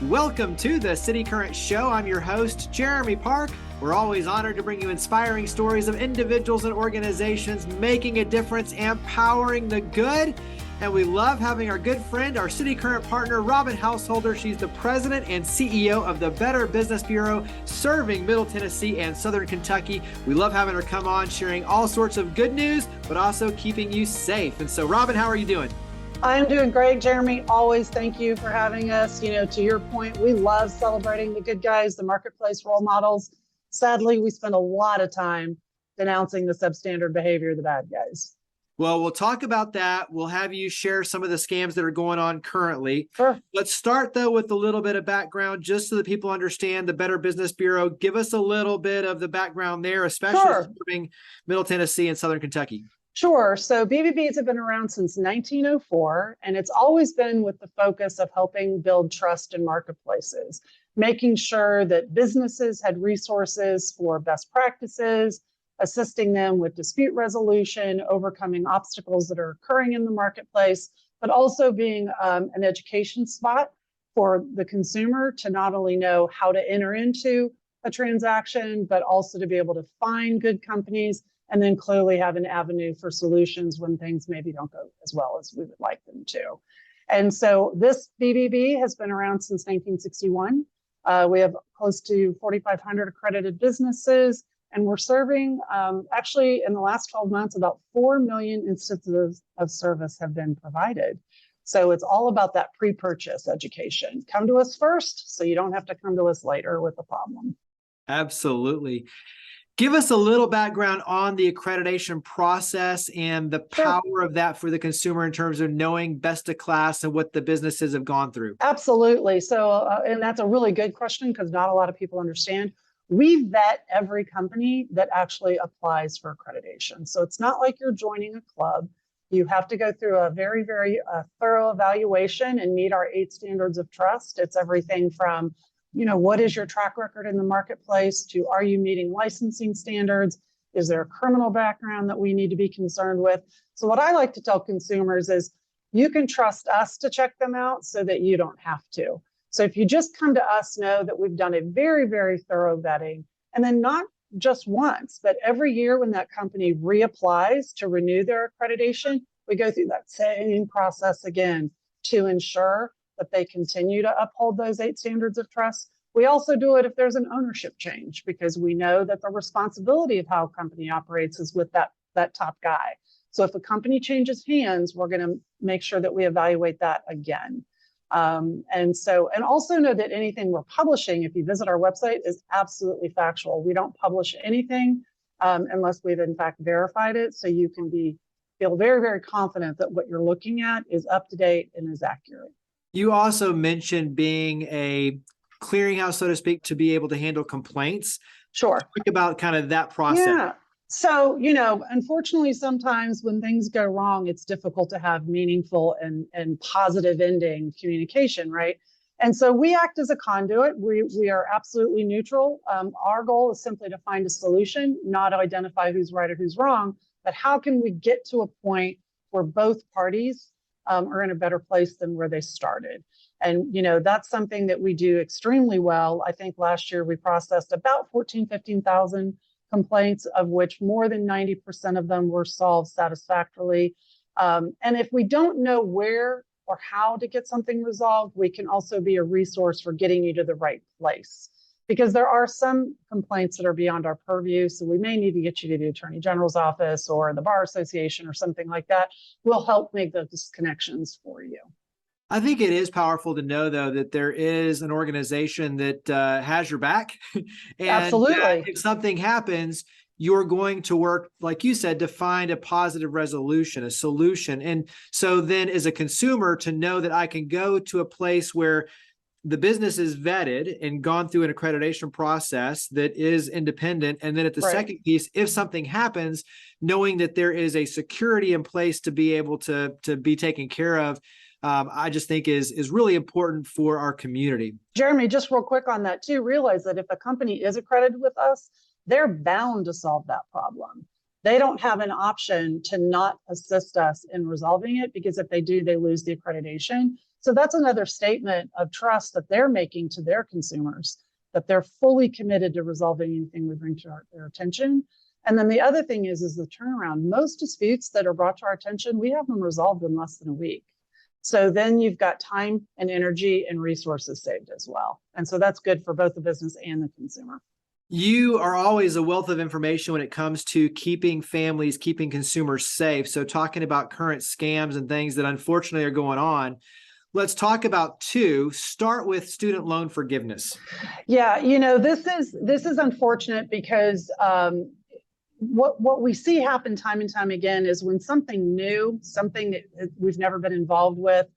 Welcome to the City Current Show. I'm your host, Jeremy Park. We're always honored to bring you inspiring stories of individuals and organizations making a difference and powering the good. And we love having our good friend, our City Current partner, Robyn Householder. She's the president and CEO of the Better Business Bureau, serving Middle Tennessee and Southern Kentucky. We love having her come on, sharing all sorts of good news, but also keeping you safe. And so, Robyn, how are you doing? I'm doing great, Jeremy. Always thank you for having us. You know, to your point, we love celebrating the good guys, the marketplace role models. Sadly, we spend a lot of time denouncing the substandard behavior of the bad guys. Well, we'll talk about that. We'll have you share some of the scams that are going on currently. Sure. Let's start, though, with a little bit of background, just so that people understand the Better Business Bureau. Give us a little bit of the background there, especially serving Middle Tennessee and Southern Kentucky. Sure. So BBBs have been around since 1904, and it's always been with the focus of helping build trust in marketplaces, making sure that businesses had resources for best practices, assisting them with dispute resolution, overcoming obstacles that are occurring in the marketplace, but also being an education spot for the consumer to not only know how to enter into a transaction, but also to be able to find good companies and then clearly have an avenue for solutions when things maybe don't go as well as we would like them to. And so this BBB has been around since 1961. We have close to 4,500 accredited businesses, and we're serving, actually in the last 12 months, about 4 million instances of service have been provided. So it's all about that pre-purchase education. Come to us first, so you don't have to come to us later with a problem. Absolutely. Give us a little background on the accreditation process and the power of that for the consumer in terms of knowing best of class and what the businesses have gone through. Absolutely. So, and that's a really good question because not a lot of people understand. We vet every company that actually applies for accreditation. So it's not like you're joining a club. You have to go through a very, very thorough evaluation and meet our 8 standards of trust. It's everything from, you know, what is your track record in the marketplace to are you meeting licensing standards? Is there a criminal background that we need to be concerned with? So what I like to tell consumers is you can trust us to check them out so that you don't have to. So if you just come to us, know that we've done a very, very thorough vetting, and then not just once, but every year when that company reapplies to renew their accreditation, we go through that same process again to ensure that they continue to uphold those 8 standards of trust. We also do it if there's an ownership change, because we know that the responsibility of how a company operates is with that top guy. So if a company changes hands, we're going to make sure that we evaluate that again. And also know that anything we're publishing, if you visit our website, is absolutely factual. We don't publish anything unless we've in fact verified it. So you can feel very, very confident that what you're looking at is up to date and is accurate. You also mentioned being a clearinghouse, so to speak, to be able to handle complaints. Sure. Talk about kind of that process. Yeah. So, you know, unfortunately, sometimes when things go wrong, it's difficult to have meaningful and positive ending communication, right? And so we act as a conduit. We are absolutely neutral. Our goal is simply to find a solution, not identify who's right or who's wrong, but how can we get to a point where both parties are in a better place than where they started. And, you know, that's something that we do extremely well. I think last year we processed about 15,000 complaints, of which more than 90% of them were solved satisfactorily. And if we don't know where or how to get something resolved, we can also be a resource for getting you to the right place. Because there are some complaints that are beyond our purview, so we may need to get you to the Attorney General's office or the Bar Association or something like that. We'll help make those connections for you. I think it is powerful to know, though, that there is an organization that has your back. And absolutely. If something happens, you're going to work, like you said, to find a positive resolution, a solution. And so then as a consumer, to know that I can go to a place where the business is vetted and gone through an accreditation process that is independent. And then at the second piece, if something happens, knowing that there is a security in place to be able to be taken care of, I just think is really important for our community. Jeremy, just real quick on that too, realize that if a company is accredited with us, they're bound to solve that problem. They don't have an option to not assist us in resolving it, because if they do, they lose the accreditation. So that's another statement of trust that they're making to their consumers, that they're fully committed to resolving anything we bring to their attention. And then the other thing is the turnaround. Most disputes that are brought to our attention, we have them resolved in less than a week. So then you've got time and energy and resources saved as well. And so that's good for both the business and the consumer. You are always a wealth of information when it comes to keeping families, keeping consumers safe. So talking about current scams and things that unfortunately are going on, let's talk about two. Start with student loan forgiveness. Yeah, this is unfortunate because what we see happen time and time again is when something new, something that we've never been involved with,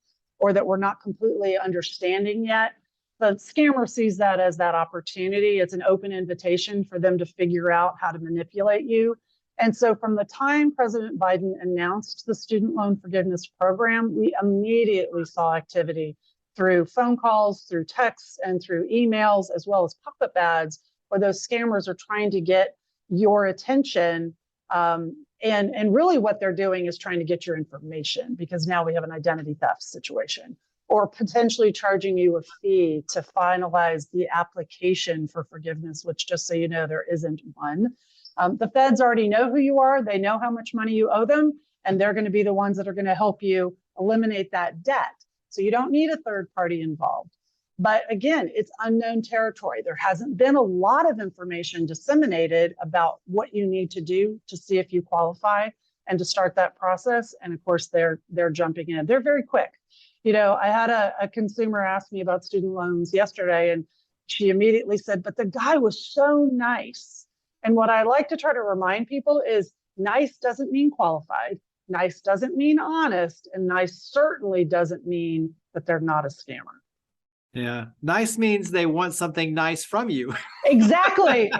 or that we're not completely understanding yet, the scammer sees that as that opportunity. It's an open invitation for them to figure out how to manipulate you. And so from the time President Biden announced the student loan forgiveness program, we immediately saw activity through phone calls, through texts, and through emails, as well as pop-up ads, where those scammers are trying to get your attention. And really what they're doing is trying to get your information, because now we have an identity theft situation, or potentially charging you a fee to finalize the application for forgiveness, which, just so you know, there isn't one. The feds already know who you are. They know how much money you owe them, and they're going to be the ones that are going to help you eliminate that debt. So you don't need a third party involved. But again, it's unknown territory. There hasn't been a lot of information disseminated about what you need to do to see if you qualify and to start that process. And of course, they're jumping in. They're very quick. I had a consumer ask me about student loans yesterday, and she immediately said, but the guy was so nice. And what I like to try to remind people is nice doesn't mean qualified. Nice doesn't mean honest. And nice certainly doesn't mean that they're not a scammer. Yeah. Nice means they want something nice from you. Exactly.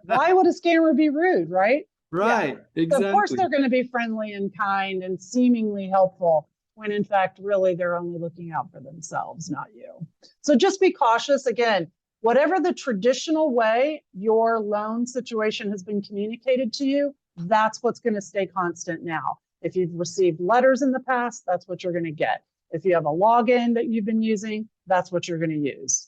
Why would a scammer be rude, right? Right. Yeah. Exactly. So of course, they're going to be friendly and kind and seemingly helpful, when in fact, really, they're only looking out for themselves, not you. So just be cautious. Again, whatever the traditional way your loan situation has been communicated to you, that's what's going to stay constant now. If you've received letters in the past, that's what you're going to get. If you have a login that you've been using, that's what you're going to use.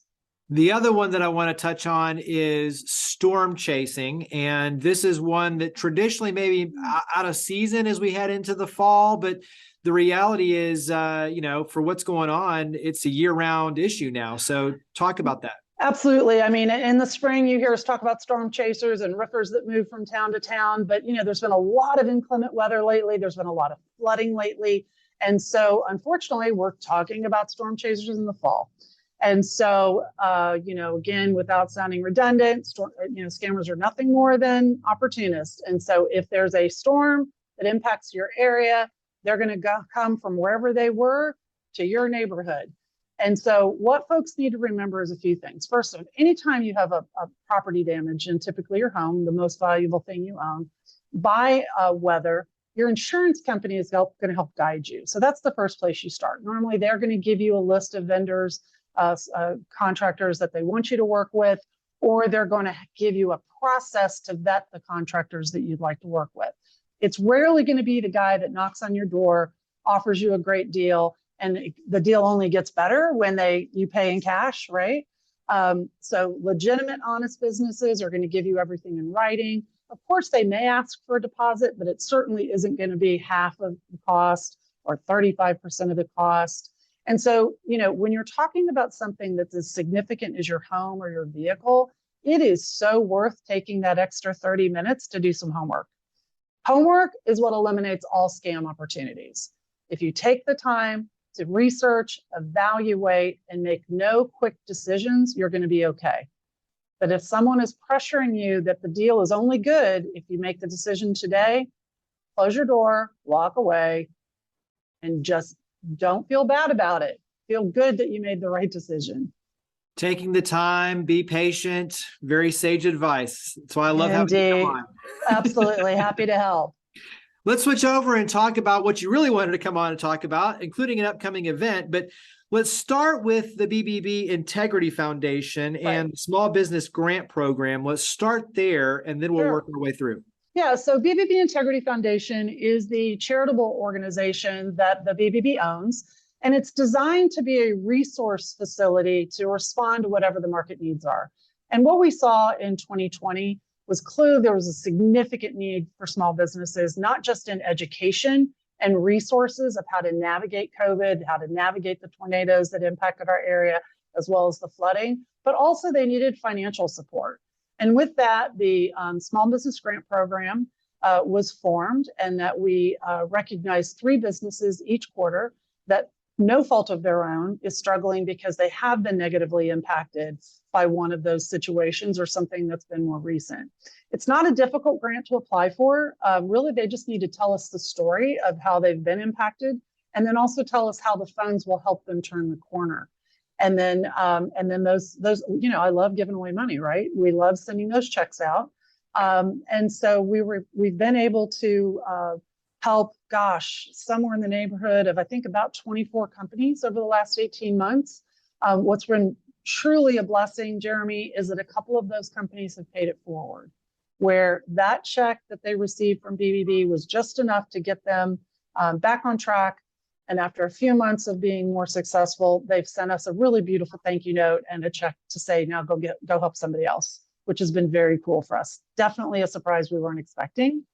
The other one that I want to touch on is storm chasing. And this is one that traditionally maybe out of season as we head into the fall, but the reality is, for what's going on, it's a year-round issue now. So talk about that. Absolutely. I mean, in the spring, you hear us talk about storm chasers and roofers that move from town to town. But, there's been a lot of inclement weather lately. There's been a lot of flooding lately. And so, unfortunately, we're talking about storm chasers in the fall. And so, again, without sounding redundant, scammers are nothing more than opportunists. And so if there's a storm that impacts your area, they're going to come from wherever they were to your neighborhood. And so what folks need to remember is a few things. First, anytime you have a property damage, and typically your home, the most valuable thing you own, by weather, your insurance company is going to help guide you. So that's the first place you start. Normally, they're going to give you a list of vendors, contractors that they want you to work with, or they're going to give you a process to vet the contractors that you'd like to work with. It's rarely going to be the guy that knocks on your door, offers you a great deal, and the deal only gets better when you pay in cash, right? So legitimate, honest businesses are going to give you everything in writing. Of course, they may ask for a deposit, but it certainly isn't going to be half of the cost or 35% of the cost. And so, when you're talking about something that's as significant as your home or your vehicle, it is so worth taking that extra 30 minutes to do some homework. Homework is what eliminates all scam opportunities. If you take the time to research, evaluate, and make no quick decisions, you're going to be okay. But if someone is pressuring you that the deal is only good if you make the decision today, close your door, walk away, and just don't feel bad about it. Feel good that you made the right decision. Taking the time, be patient, very sage advice. That's why I love having you come on. Absolutely. Happy to help. Let's switch over and talk about what you really wanted to come on and talk about, including an upcoming event. But let's start with the BBB Integrity Foundation and Small Business Grant Program. Let's start there, and then we'll work our way through. Yeah, so BBB Integrity Foundation is the charitable organization that the BBB owns, and it's designed to be a resource facility to respond to whatever the market needs are. And what we saw in 2020 was clearly there was a significant need for small businesses, not just in education and resources of how to navigate COVID, how to navigate the tornadoes that impacted our area, as well as the flooding, but also they needed financial support. And with that, the Small Business Grant Program was formed, and that we recognized 3 businesses each quarter that, no fault of their own, is struggling because they have been negatively impacted by one of those situations or something that's been more recent. It's not a difficult grant to apply for. Really, they just need to tell us the story of how they've been impacted, and then also tell us how the funds will help them turn the corner. And then those, I love giving away money, right? We love sending those checks out. And so we've been able to help, somewhere in the neighborhood of, I think, about 24 companies over the last 18 months. What's been truly a blessing, Jeremy, is that a couple of those companies have paid it forward, where that check that they received from BBB was just enough to get them back on track. And after a few months of being more successful, they've sent us a really beautiful thank you note and a check to say, now go help somebody else, which has been very cool for us. Definitely a surprise we weren't expecting.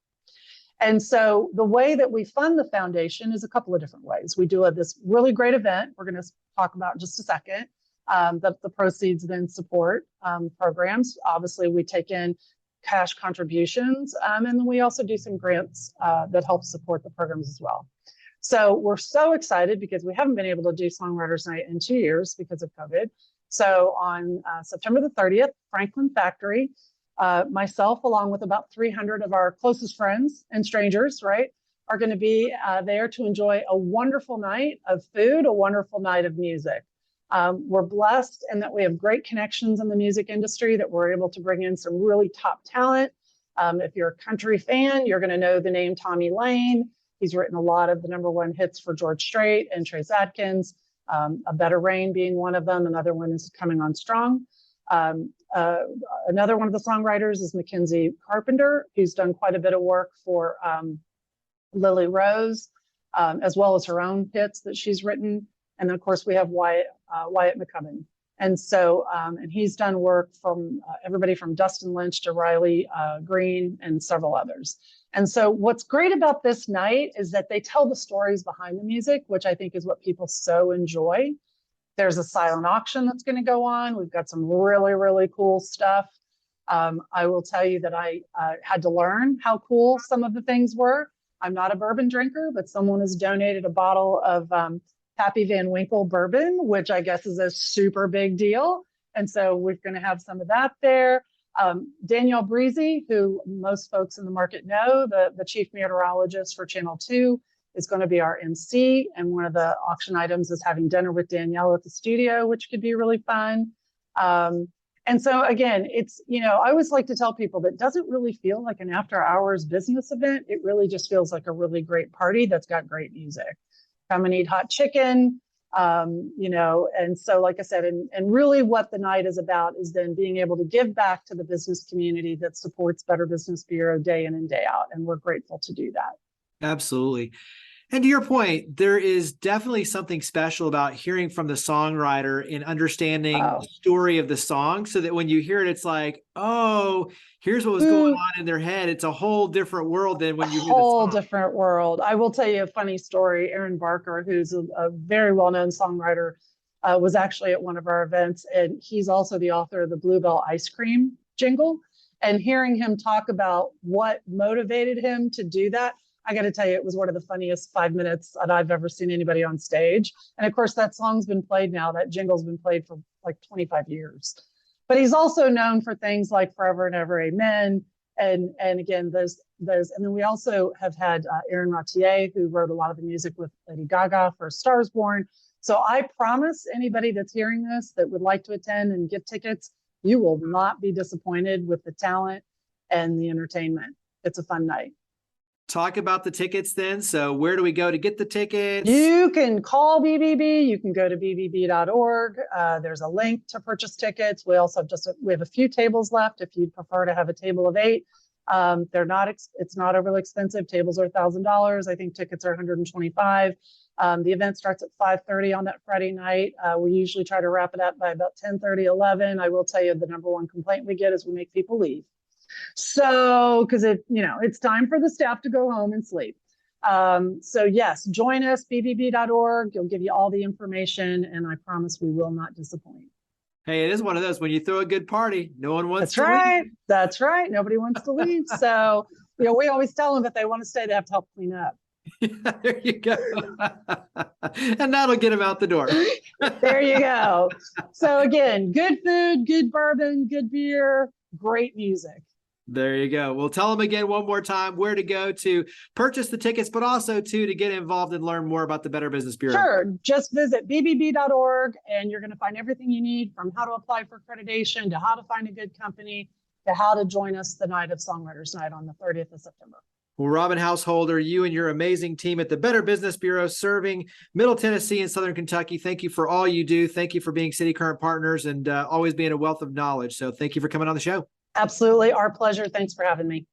And so the way that we fund the foundation is a couple of different ways. We do this really great event we're going to talk about in just a second. The proceeds then support programs. Obviously, we take in cash contributions, and then we also do some grants that help support the programs as well. So we're so excited because we haven't been able to do Songwriters Night in 2 years because of COVID. So on September the 30th, Franklin Factory, myself, along with about 300 of our closest friends and strangers, right, are going to be there to enjoy a wonderful night of food, a wonderful night of music. We're blessed in that we have great connections in the music industry, that we're able to bring in some really top talent. If you're a country fan, you're going to know the name Tommy Lane. He's written a lot of the #1 hits for George Strait and Trace Adkins, A Better Rain being one of them. Another one is Coming On Strong. Another one of the songwriters is Mackenzie Carpenter, who's done quite a bit of work for Lily Rose, as well as her own hits that she's written. And then, of course, we have Wyatt McCubbin. And so, and he's done work from everybody from Dustin Lynch to Riley Green and several others. And so what's great about this night is that they tell the stories behind the music, which I think is what people so enjoy. There's a silent auction that's going to go on. We've got some really, really cool stuff. I will tell you that I had to learn how cool some of the things were. I'm not a bourbon drinker, but someone has donated a bottle of Pappy Van Winkle bourbon, which I guess is a super big deal. And so we're going to have some of that there. Danielle Breezy, who most folks in the market know, the Chief Meterologist for Channel 2, is going to be our MC. And one of the auction items is having dinner with Danielle at the studio, which could be really fun. And so again, it's, I always like to tell people that doesn't really feel like an after hours business event. It really just feels like a really great party that's got great music. Come and eat hot chicken, and so like I said, and really what the night is about is then being able to give back to the business community that supports Better Business Bureau day in and day out. And we're grateful to do that. Absolutely. And to your point, there is definitely something special about hearing from the songwriter and understanding the story of the song, so that when you hear it, it's like, oh, here's what was going on in their head. It's a whole different world than when you hear the song. A whole different world. I will tell you a funny story. Aaron Barker, who's a very well-known songwriter, was actually at one of our events, and he's also the author of the Bluebell ice cream jingle. And hearing him talk about what motivated him to do that, I got to tell you, it was one of the funniest 5 minutes that I've ever seen anybody on stage. And of course, that song's been played now. That jingle's been played for like 25 years. But he's also known for things like Forever and Ever Amen. And again, those. And then we also have had Aaron Ratier, who wrote a lot of the music with Lady Gaga for Stars Born. So I promise anybody that's hearing this that would like to attend and get tickets, you will not be disappointed with the talent and the entertainment. It's a fun night. Talk about the tickets then. So where do we go to get the tickets? You can call BBB. You can go to bbb.org. There's a link to purchase tickets. We also have we have a few tables left if you'd prefer to have a table of 8. It's not overly expensive. Tables are $1,000. I think tickets are $125. The event starts at 5:30 on that Friday night. We usually try to wrap it up by about 10:30, 11. I will tell you the number one complaint we get is we make people leave. So, because it's time for the staff to go home and sleep. So yes, join us, bbb.org. It'll give you all the information, and I promise we will not disappoint. Hey, it is one of those, when you throw a good party, no one wants to leave. That's right. Nobody wants to leave. So, we always tell them if they want to stay, they have to help clean up. Yeah, there you go. And that'll get them out the door. There you go. So again, good food, good bourbon, good beer, great music. There you go. We'll tell them again one more time where to go to purchase the tickets, but also to get involved and learn more about the Better Business Bureau. Sure. Just visit bbb.org and you're going to find everything you need, from how to apply for accreditation to how to find a good company to how to join us the night of Songwriters Night on the 30th of September. Well, Robyn Householder, you and your amazing team at the Better Business Bureau serving Middle Tennessee and Southern Kentucky, thank you for all you do. Thank you for being City Current partners and always being a wealth of knowledge. So thank you for coming on the show. Absolutely. Our pleasure. Thanks for having me.